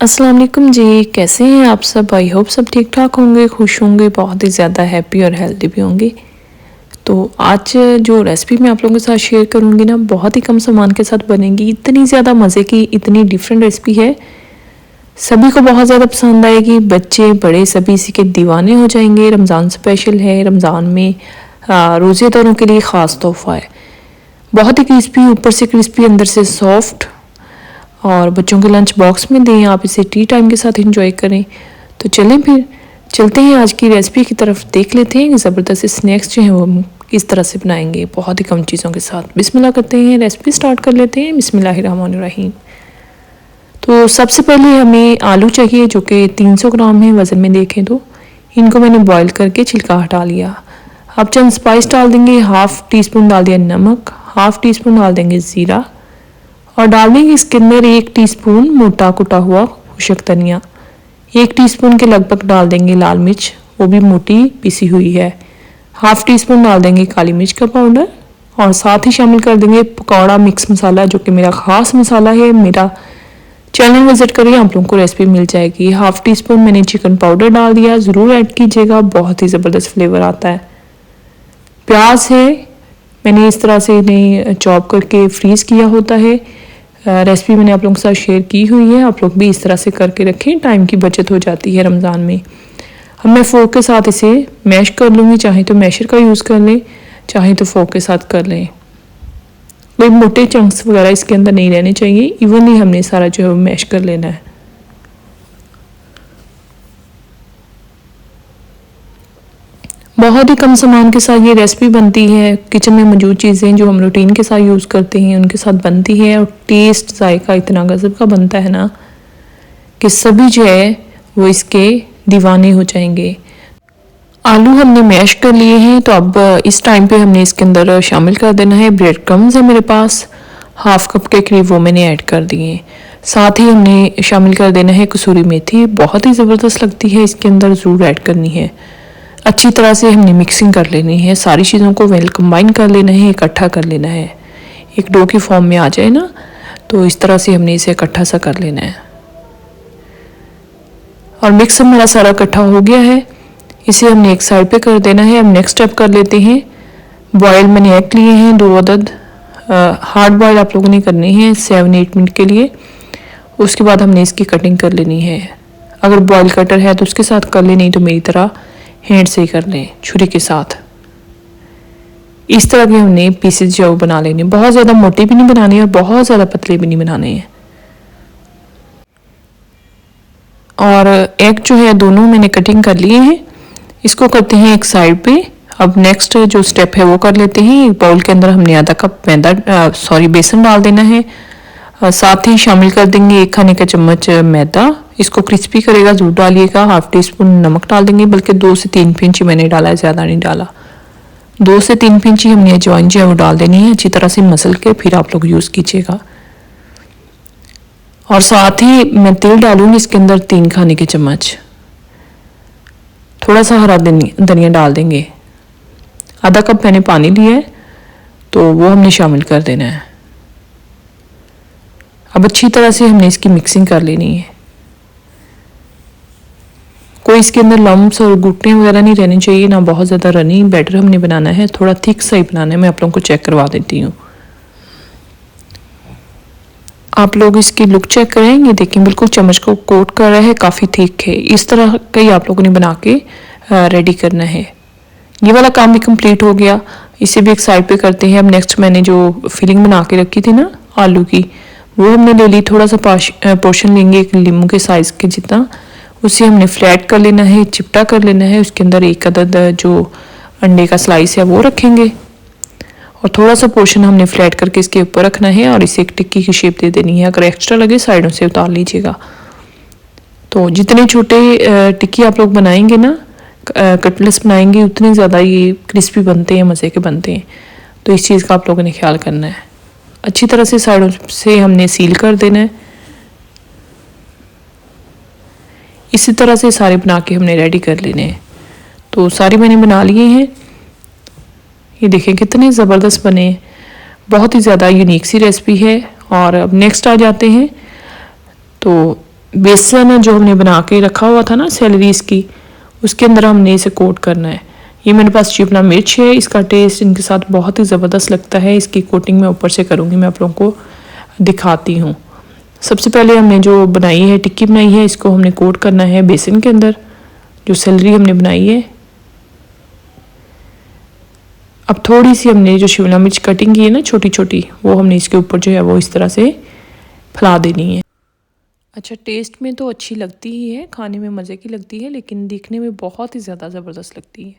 अस्सलाम वालेकुम जी, कैसे हैं आप सब? आई होप सब ठीक ठाक होंगे, खुश होंगे, बहुत ही ज़्यादा हैप्पी और हेल्दी भी होंगे। तो आज जो रेसिपी मैं आप लोगों के साथ शेयर करूंगी ना, बहुत ही कम सामान के साथ बनेगी। इतनी ज़्यादा मज़े की, इतनी डिफरेंट रेसिपी है, सभी को बहुत ज़्यादा पसंद आएगी। बच्चे बड़े सभी इसी के दीवाने हो जाएंगे। रमज़ान स्पेशल है, रमज़ान में रोज़ेदारों के लिए ख़ास तोहफ़ा है। बहुत ही क्रिस्पी, ऊपर से क्रिस्पी, अंदर से सॉफ्ट, और बच्चों के लंच बॉक्स में दें। आप इसे टी टाइम के साथ एंजॉय करें। तो चलें फिर चलते हैं आज की रेसिपी की तरफ, देख लेते हैं कि ज़बरदस्त स्नैक्स जो हैं वो हम किस तरह से बनाएंगे बहुत ही कम चीज़ों के साथ। बिस्मिल्लाह करते हैं, रेसिपी स्टार्ट कर लेते हैं। बिस्मिल्लाहिर्रहमानिर्रहीम। तो सबसे पहले हमें आलू चाहिए जो कि 300 ग्राम है वज़न में देखें तो। इनको मैंने बॉईल करके छिलका हटा लिया। अब चंद स्पाइस डाल देंगे। हाफ़ टी स्पून डाल दिया नमक, हाफ़ टी स्पून डाल देंगे ज़ीरा, और डाल देंगे इसके अंदर 1 टीस्पून मोटा कुटा हुआ खुशक धनिया। 1 टीस्पून के लगभग डाल देंगे लाल मिर्च, वो भी मोटी पिसी हुई है। हाफ़ टी स्पून डाल देंगे काली मिर्च का पाउडर, और साथ ही शामिल कर देंगे पकौड़ा मिक्स मसाला, जो कि मेरा ख़ास मसाला है। मेरा चैनल विजिट करिए, आप लोगों को रेसिपी मिल जाएगी। हाफ़ टी स्पून मैंने चिकन पाउडर डाल दिया, ज़रूर ऐड कीजिएगा, बहुत ही ज़बरदस्त फ्लेवर आता है। प्याज है, मैंने इस तरह से इन्हें चॉप करके फ्रीज़ किया होता है। रेसिपी मैंने आप लोगों के साथ शेयर की हुई है, आप लोग भी इस तरह से करके रखें, टाइम की बचत हो जाती है रमज़ान में। अब मैं फोक के साथ इसे मैश कर लूँगी, चाहे तो मैशर का यूज़ कर लें, चाहे तो फोक के साथ कर लें। कोई मोटे चंक्स वगैरह इसके अंदर नहीं रहने चाहिए, इवनली हमने सारा जो है वो मैश कर लेना है। बहुत ही कम सामान के साथ ये रेसिपी बनती है। किचन में मौजूद चीज़ें जो हम रूटीन के साथ यूज़ करते हैं उनके साथ बनती है, और टेस्ट जायका इतना गजब का बनता है ना कि सभी जो है वो इसके दीवाने हो जाएंगे। आलू हमने मैश कर लिए हैं, तो अब इस टाइम पे हमने इसके अंदर शामिल कर देना है ब्रेड क्रम्स है मेरे पास, हाफ कप के करीब, वो मैंने ऐड कर दिए। साथ ही हमने शामिल कर देना है कसूरी मेथी, बहुत ही ज़बरदस्त लगती है, इसके अंदर ज़रूर ऐड करनी है। अच्छी तरह से हमने मिक्सिंग कर लेनी है, सारी चीज़ों को वेल कंबाइन कर लेना है, इकट्ठा कर लेना है, एक डो की फॉर्म में आ जाए ना, तो इस तरह से हमने इसे इकट्ठा सा कर लेना है। और मिक्स हमारा सारा इकट्ठा हो गया है, इसे हमने एक साइड पे कर देना है। अब नेक्स्ट स्टेप कर लेते हैं। बॉयल मैंने एग लिए हैं 2 अदद, हार्ड बॉयल आप लोगों ने करने हैं 7-8 मिनट के लिए। उसके बाद हमने इसकी कटिंग कर लेनी है। अगर बॉयल कटर है तो उसके साथ कर ले, नहीं तो मेरी तरह हैंड से ही कर लें, छुरी के साथ। इस तरह के हमने पीसेज जो बना लेने, बहुत ज़्यादा मोटे भी नहीं बनाने और बहुत ज़्यादा पतले भी नहीं बनाने हैं। और एग जो है दोनों मैंने कटिंग कर लिए हैं, इसको करते हैं एक साइड पे। अब नेक्स्ट जो स्टेप है वो कर लेते हैं। एक बाउल के अंदर हमने आधा कप बेसन डाल देना है। साथ ही शामिल कर देंगे 1 खाने का चम्मच मैदा, इसको क्रिस्पी करेगा, जरूर डालिएगा। हाफ टी स्पून नमक डाल देंगे, बल्कि 2 से 3 पिंच मैंने डाला है, ज़्यादा नहीं डाला। 2 से 3 पिंच ही हमने अजवाइन जो है वो डाल देनी है, अच्छी तरह से मसल के फिर आप लोग यूज़ कीजिएगा। और साथ ही मैं तेल डालूंगी इसके अंदर 3 खाने के चम्मच। थोड़ा सा हरा धनिया डाल देंगे। आधा कप मैंने पानी लिया है, तो वो हमने शामिल कर देना है। अब अच्छी तरह से हमने इसकी मिक्सिंग कर लेनी है। कोई इसके अंदर लम्प्स और घुटने वगैरह नहीं रहने चाहिए, ना बहुत ज़्यादा रनी बैटर हमने बनाना है, थोड़ा थिक सा ही बनाना है। मैं आप लोगों को चेक करवा देती हूँ। आप लोग इसकी लुक चेक करें, ये देखें बिल्कुल चम्मच को कोट कर रहा है, काफ़ी थिक है। इस तरह का ही आप लोगों ने बना के रेडी करना है। ये वाला काम भी कंप्लीट हो गया, इसे भी एक साइड पे करते हैं। अब नेक्स्ट मैंने जो फिलिंग बना के रखी थी ना आलू की, वो हमने ले ली। थोड़ा सा पोर्शन लेंगे एक नींबू के साइज़ के जितना, उसे हमने फ्लैट कर लेना है, चिपटा कर लेना है। उसके अंदर 1 अदद जो अंडे का स्लाइस है वो रखेंगे, और थोड़ा सा पोर्शन हमने फ्लैट करके इसके ऊपर रखना है, और इसे एक टिक्की की शेप दे देनी है। अगर एक्स्ट्रा लगे साइडों से उतार लीजिएगा। तो जितने छोटे टिक्की आप लोग बनाएंगे ना, कटलेट्स बनाएंगे, उतने ज़्यादा ये क्रिस्पी बनते हैं, मज़े के बनते हैं। तो इस चीज़ का आप लोगों ने ख्याल करना है। अच्छी तरह से साइडों से हमने सील कर देना है। इसी तरह से सारे बना के हमने रेडी कर लेने हैं। तो सारे मैंने बना लिए हैं, ये देखें कितने ज़बरदस्त बने, बहुत ही ज़्यादा यूनिक सी रेसिपी है। और अब नेक्स्ट आ जाते हैं। तो बेसन जो हमने बना के रखा हुआ था ना सेलरीज की, उसके अंदर हमने इसे कोट करना है। ये मेरे पास शिमला मिर्च है, इसका टेस्ट इनके साथ बहुत ही ज़बरदस्त लगता है। इसकी कोटिंग मैं ऊपर से करूँगी, मैं आप लोगों को दिखाती हूँ। सबसे पहले हमने जो बनाई है टिक्की बनाई है, इसको हमने कोट करना है बेसन के अंदर, जो सेलरी हमने बनाई है। अब थोड़ी सी हमने जो शिमला मिर्च कटिंग की है ना छोटी छोटी, वो हमने इसके ऊपर जो है वो इस तरह से फैला देनी है। अच्छा, टेस्ट में तो अच्छी लगती ही है, खाने में मज़े की लगती है, लेकिन दिखने में बहुत ही ज़्यादा ज़बरदस्त लगती है।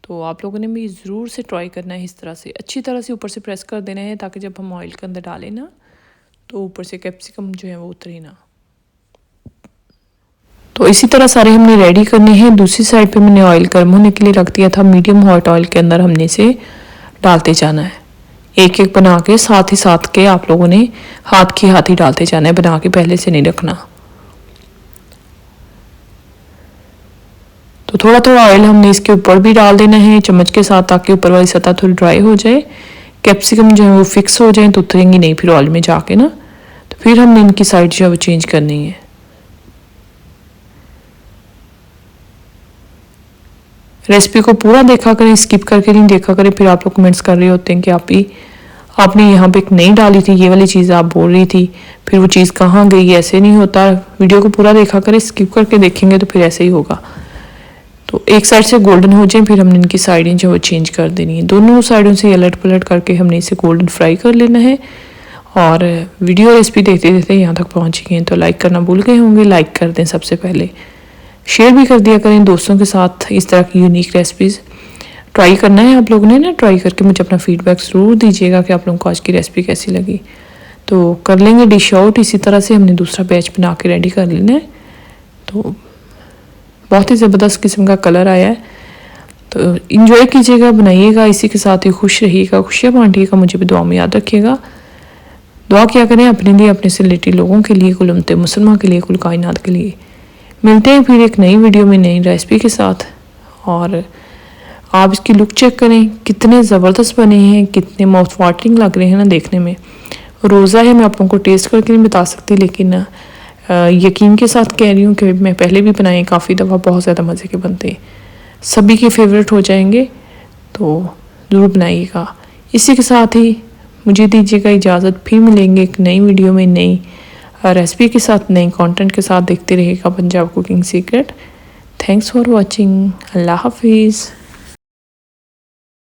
तो आप लोगों ने भी ज़रूर से ट्राई करना है। इस तरह से अच्छी तरह से ऊपर से प्रेस कर देना है, ताकि जब हम ऑयल के अंदर डालें ना तो ऊपर से कैप्सिकम जो है वो उतरे ना। तो इसी तरह सारे हमने रेडी करने हैं। दूसरी साइड पे मैंने ऑयल गर्म होने के लिए रख दिया था। मीडियम हॉट ऑयल के अंदर हमने इसे डालते जाना है, एक एक बना के साथ ही साथ के आप लोगों ने हाथ ही डालते जाना है, बना के पहले से नहीं रखना। तो थोड़ा थोड़ा ऑयल हमने इसके ऊपर भी डाल देना है चम्मच के साथ, ताकि ऊपर वाली सतह थोड़ी ड्राई हो जाए, कैप्सिकम जो है वो फिक्स हो जाए तो उतरेंगी नहीं फिर ऑयल में जाके ना। तो फिर हमने इनकी साइड जो है वो चेंज करनी है। रेसिपी को पूरा देखा करें, स्किप करके नहीं देखा करें, फिर आप लोग कमेंट्स कर रहे होते हैं कि आपने यहाँ पे एक नई डाली थी, ये वाली चीज़ आप बोल रही थी, फिर वो चीज़ कहाँ गई। ऐसे नहीं होता, वीडियो को पूरा देखा करें, स्किप करके देखेंगे तो फिर ऐसे ही होगा। तो एक साइड से गोल्डन हो जाए, फिर हमने इनकी साइडें जो है चेंज कर देनी है। दोनों साइडों से अलट पलट करके हमने इसे गोल्डन फ्राई कर लेना है। और वीडियो रेसिपी देखते देखते यहाँ तक पहुँच गए हैं तो लाइक करना भूल गए होंगे, लाइक कर दें सबसे पहले, शेयर भी कर दिया करें दोस्तों के साथ। इस तरह की यूनिक रेसिपीज़ ट्राई करना है आप लोगों ने ना, ट्राई करके मुझे अपना फीडबैक ज़रूर दीजिएगा कि आप लोगों को आज की रेसिपी कैसी लगी। तो कर लेंगे डिश आउट। इसी तरह से हमने दूसरा बैच बना के रेडी कर लेना है। तो बहुत ही ज़बरदस्त किस्म का कलर आया है, तो इन्जॉय कीजिएगा, बनाइएगा। इसी के साथ ही खुश रहिएगा, खुशियाँ बांटिएगा, मुझे भी दुआ में याद रखिएगा। दुआ क्या करें अपने लिए, अपने से रिलेटेड लोगों के लिए, कुल उम्मत मुसलमान के लिए, कुल कायनात के लिए। मिलते हैं फिर एक नई वीडियो में नई रेसिपी के साथ। और आप इसकी लुक चेक करें, कितने ज़बरदस्त बने हैं, कितने माउथ वाटरिंग लग रहे हैं ना देखने में। रोज़ा है, मैं आप लोगों को टेस्ट करके नहीं बता सकती, लेकिन यकीन के साथ कह रही हूँ कि मैं पहले भी बनाए काफ़ी दफ़ा, बहुत ज़्यादा मज़े के बनते हैं, सभी के फेवरेट हो जाएंगे। तो ज़रूर बनाइएगा। इसी के साथ ही मुझे दीजिएगा इजाज़त, फिर मिलेंगे एक नई वीडियो में नई रेसिपी के साथ, नए कंटेंट के साथ। देखते रहिएगा Punjab cooking secret. Thanks for watching. अल्लाह हाफिज़।